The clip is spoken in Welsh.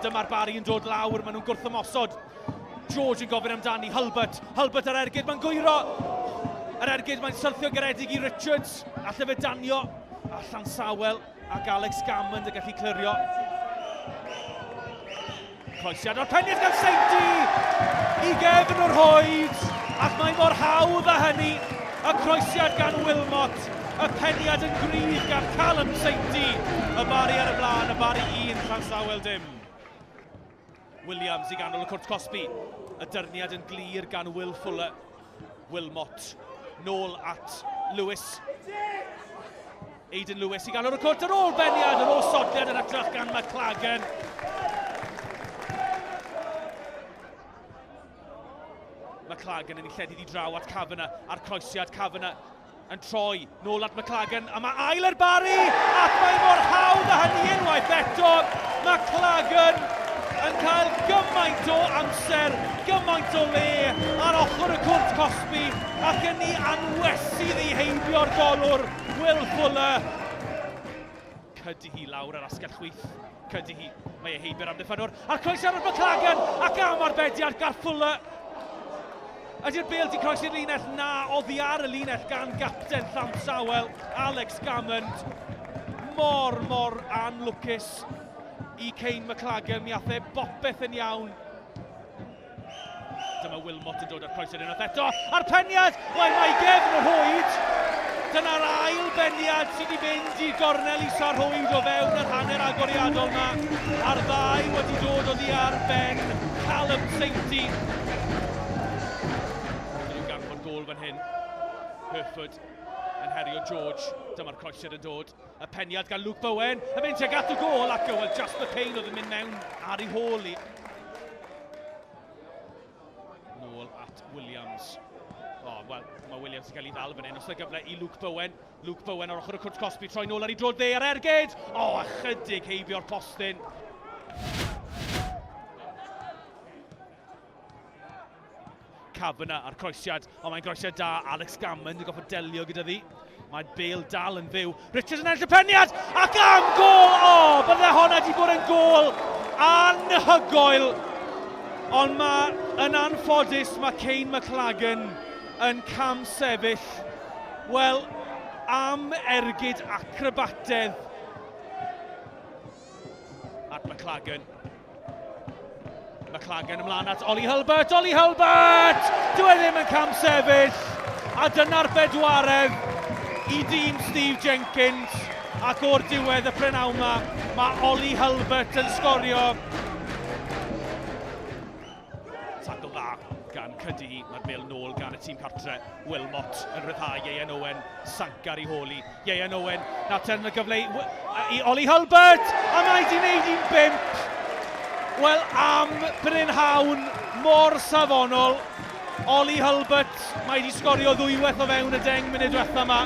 Dyma'r Barri yn dod lawr, maen nhw'n gwrthymosod. George yn gofyn amdani, Hulbert ar ergyd, mae'n gwyro. Yr ergyd, mae'n syrthio garedig i Richards, alle fe danio. A Llansawel ac Alex Gammond yn gallu clirio. Croesiad o'r penniad gan Seinty i gefn o'r hoed, ac mae mor hawdd â hynny. Y croesiad gan Wilmot, y penniad yn gryf gan Callum Seinty. Y Barri ar y blaen, y Barri 1, Llansawel dim. Williams i ganol y cwrt Cosby. Y dyrniad yn glir gan Will Fuller. Wilmot, nôl at Lewis. Aidan Lewis i ganol y cwrt ar ôl beniad, ar ôl sodliad yn atrych gan McLagan. McLagan yn ei lledu di draw at Kavanagh, a'r croesiad Kavanagh yn troi, nôl at McLagan, a mae ail yr Barri, ac mae mor hawdd â hynny unwaith eto. McLagan yn cael gymaint o amser, gymaint o le ar ochr y cwrt Cosby, ac yn ei anwesydd i heibio'r golwr, Will Fuller. Cydi hi lawr ar asgell chwith, cydi hi, mae ei heibio'r amddiffynwr, a'r croesiad o'r McLagan, ac am arbediad gar Fuller. Ydy'r bêl di croesi'r linell? Na, oddi ar y linell gan gapten Llansawel, Alex Gammond. Mor anlwcus i Cain McLagan, mi ath e bopeth yn iawn. Dyma Wilmot yn dod â'r croesiad unwaith eto, a'r peniad! Mae gefn o'r hoed. Dyna'r ail beniad sydd wedi mynd i gornel isa'r hoed o fewn yr hanner agoriadol yma. A'r ddau wedi dod oddi ar ben Callum Seinty. Gol fan hyn, Herford yn herio George, dyma'r croesiad yn dod, y peniad gan Luke Bowen, yn mynd tuag at y gol ac well, just the pain oedd yn mynd mewn ar ei hôl i. Nôl at Williams. Wel, mae Williams yn cael ei ddal fan hyn, os yna gyfle i Luke Bowen ar ochr y cwrt Cosby, troi nôl ar ei drod dde ar ergyd, ychydig heibio'r postyn. Kavanagh a'r croesiad, mae'n croesiad da, Alex Gammond yn goffod delio gyda ddi. Mae'n bêl dal yn fyw. Richards yn ennill y peniad, ac am gol! Bydde honna wedi bod yn gol anhygoel. Ond yn anffodus, mae Cain McLagan yn cam sefyll. Wel, am ergyd acrobatedd at McLagan. McLagan ymlaen at Ollie Hulbert! Dyw e ddim yn cam sefyll, a dyna'r bedwaredd i dîm Steve Jenkins, ac o'r diwedd y prynawn yma, mae Ollie Hulbert yn sgorio. Tackle dda gan Cydi, mae'r bêl nôl gan y tîm cartre. Wilmot yn rhyddhau Ieuan Owen, sanc ar ei hôl i. Ieuan Owen, nawr ten y gyfle i Ollie Hulbert, a mae wedi gwneud 1-5. Wel, am brynhawn mor safonol, Ollie Hulbert, mae wedi sgorio ddwyweth o fewn y 10 munud diwetha yma.